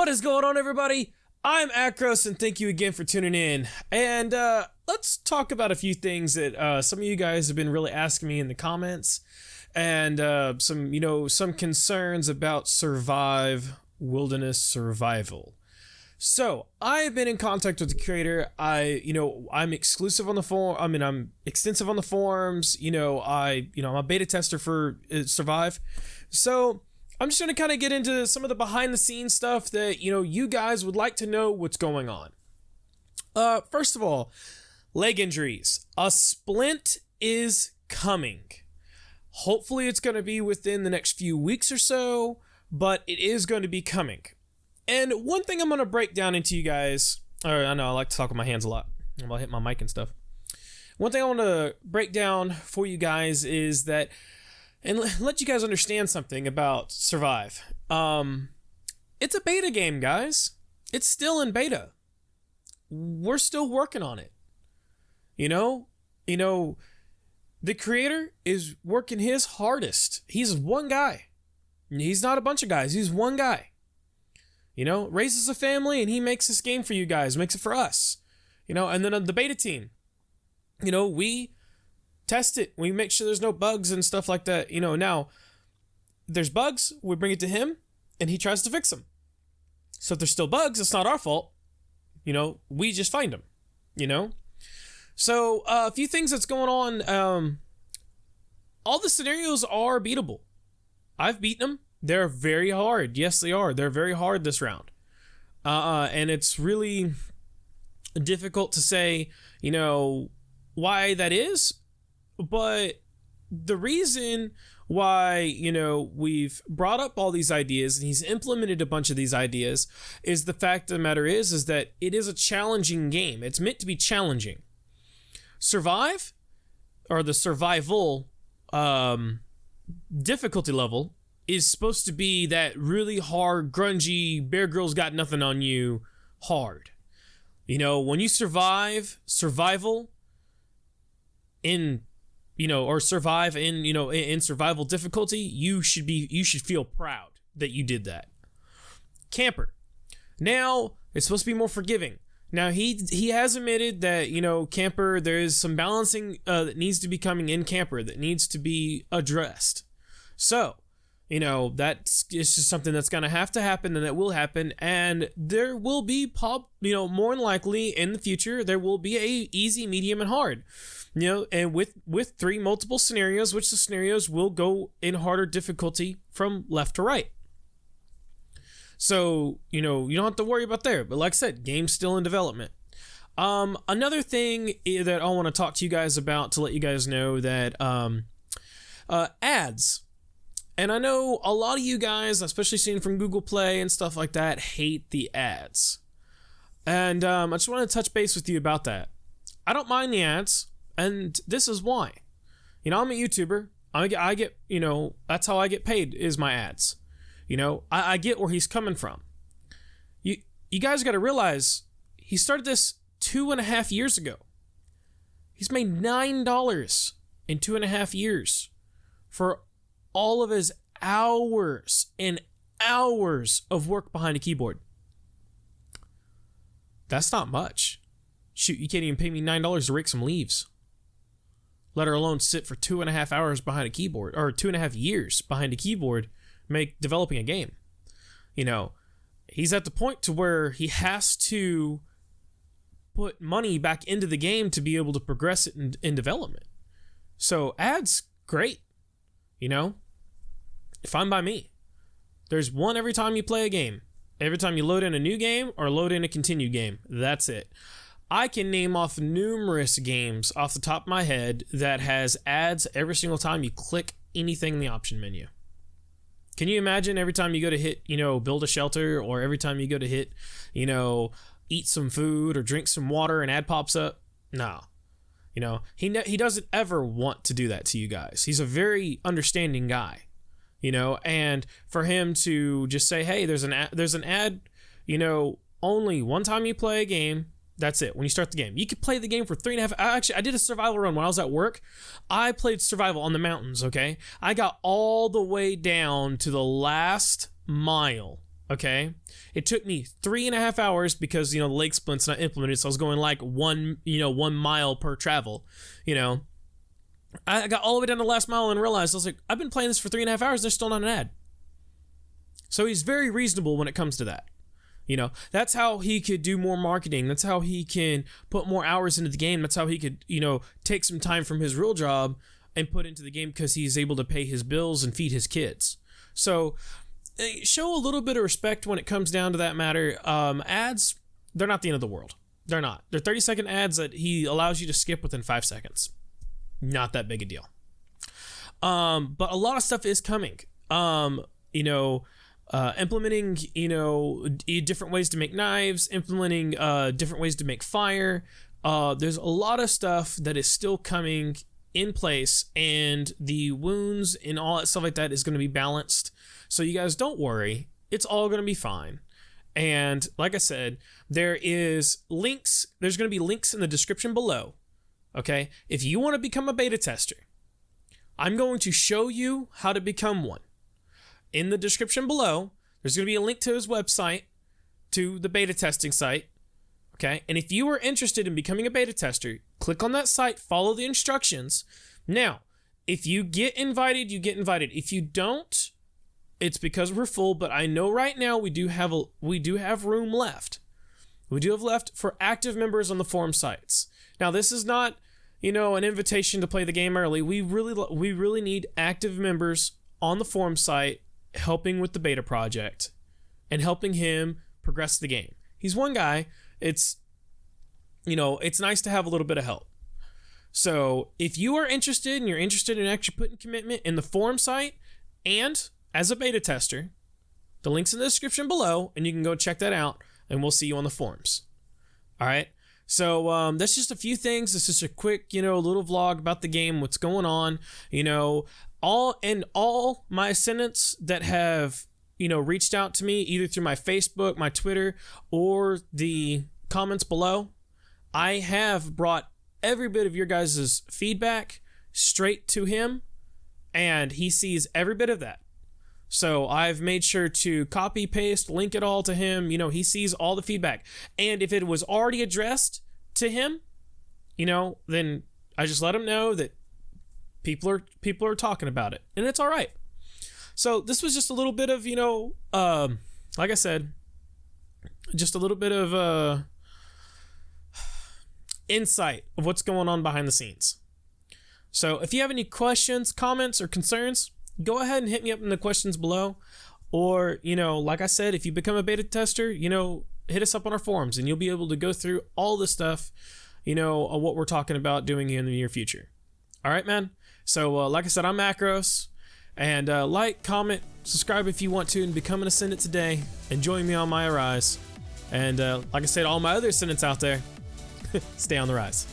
What is going on, everybody? I'm Akros, and thank you again for tuning in. And let's talk about a few things that some of you guys have been really asking me in the comments, and some concerns about wilderness survival. So I've been in contact with the creator. I'm exclusive on the forum. I'm extensive on the forums. I'm a beta tester for Survive. So I'm just going to kind of get into some of the behind the scenes stuff that, you guys would like to know what's going on. First of all, leg injuries. A splint is coming. Hopefully it's going to be within the next few weeks or so, but it is going to be coming. And one thing I'm going to break down into you guys, I know I like to talk with my hands a lot. I'm going to hit my mic and stuff. One thing I want to break down for you guys is that, and let you guys understand something about Survive. It's a beta game, guys. It's still in beta. We're still working on it. The creator is working his hardest. He's one guy. He's not a bunch of guys. He's one guy. Raises a family and he makes this game for you guys, makes it for us. And then on the beta team, we test it. We make sure there's no bugs and stuff like that. Now, if there's bugs, we bring it to him, and he tries to fix them. So if there's still bugs, it's not our fault. We just find them. So a few things that's going on. All the scenarios are beatable. I've beaten them. They're very hard. Yes, they are. They're very hard this round. And it's really difficult to say, why that is. But the reason why, we've brought up all these ideas and he's implemented a bunch of these ideas is the fact of the matter is that it is a challenging game. It's meant to be challenging. Survive, or the survival difficulty level, is supposed to be that really hard, grungy, Bear Grylls got nothing on you hard. When you survival in or survive in survival difficulty, you should feel proud that you did that. Camper. Now, it's supposed to be more forgiving. Now, he has admitted that, camper, there is some balancing that needs to be coming in camper that needs to be addressed. So, that's it's just something that's going to have to happen, and it will happen, and there will be more than likely in the future, there will be a easy, medium, and hard. And with 3 multiple scenarios, which the scenarios will go in harder difficulty from left to right. So, you don't have to worry about there. But like I said, game's still in development. Another thing that I want to talk to you guys about to let you guys know that ads. And I know a lot of you guys, especially seeing from Google Play and stuff like that, hate the ads. And I just want to touch base with you about that. I don't mind the ads. And this is why. I'm a YouTuber. I get, that's how I get paid, is my ads. I get where he's coming from. You guys got to realize he started this 2.5 years ago. He's made $9 in 2.5 years for all of his hours and hours of work behind a keyboard. That's not much. Shoot, you can't even pay me $9 to rake some leaves. Let alone sit for 2.5 hours behind a keyboard, or 2.5 years behind a keyboard, developing a game. He's at the point to where he has to put money back into the game to be able to progress it in development. So ads, great. Fine by me. There's one every time you play a game. Every time you load in a new game or load in a continued game. That's it. I can name off numerous games off the top of my head that has ads every single time you click anything in the option menu. Can you imagine every time you go to hit, build a shelter, or every time you go to hit, eat some food or drink some water, an ad pops up? No. He doesn't ever want to do that to you guys. He's a very understanding guy, and for him to just say, hey, there's an ad, only one time you play a game. That's it. When you start the game, you could play the game for 3.5. I did a survival run when I was at work. I played survival on the mountains. Okay. I got all the way down to the last mile Okay, it took me 3.5 hours because the leg splint's not implemented, so I was going like 1 mile per travel. I got all the way down to the last mile and realized I was like, I've been playing this for 3.5 hours. There's still not an ad. So he's very reasonable when it comes to that. That's how he could do more marketing. That's how he can put more hours into the game. That's how he could take some time from his real job and put into the game because he's able to pay his bills and feed his kids. So show a little bit of respect when it comes down to that matter. Ads, they're not the end of the world. They're not. They're 30-second ads that he allows you to skip within 5 seconds. Not that big a deal. But a lot of stuff is coming. Implementing, different ways to make knives, implementing different ways to make fire. There's a lot of stuff that is still coming in place, and the wounds and all that stuff like that is going to be balanced. So you guys don't worry. It's all going to be fine. And like I said, there's going to be links in the description below. Okay? If you want to become a beta tester, I'm going to show you how to become one. In the description below, there's going to be a link to his website, to the beta testing site. Okay? And if you are interested in becoming a beta tester, click on that site, follow the instructions. Now, if you get invited, you get invited. If you don't, it's because we're full, but I know right now we do have room left. We do have left for active members on the forum sites. Now, this is not, an invitation to play the game early. We really need active members on the forum site helping with the beta project and helping him progress the game. He's one guy. It's nice to have a little bit of help. So if you are interested and you're interested in actually putting commitment in the forum site and as a beta tester, the link's in the description below and you can go check that out, and we'll see you on the forums. All right. So that's just a few things. It's just a quick, little vlog about the game, what's going on, all my ascendants that have, reached out to me either through my Facebook, my Twitter, or the comments below. I have brought every bit of your guys' feedback straight to him, and he sees every bit of that. So I've made sure to copy, paste, link it all to him. He sees all the feedback. And if it was already addressed to him, then I just let him know that people are talking about it, and it's all right. So this was just a little bit of, like I said, just a little bit of insight of what's going on behind the scenes. So if you have any questions, comments, or concerns, go ahead and hit me up in the questions below. Or, like I said, if you become a beta tester, hit us up on our forums and you'll be able to go through all the stuff, of what we're talking about doing in the near future. All right, man. So, like I said, I'm Macros. And like, comment, subscribe if you want to, and become an Ascendant today. And join me on my rise. And like I said, all my other Ascendants out there, stay on the rise.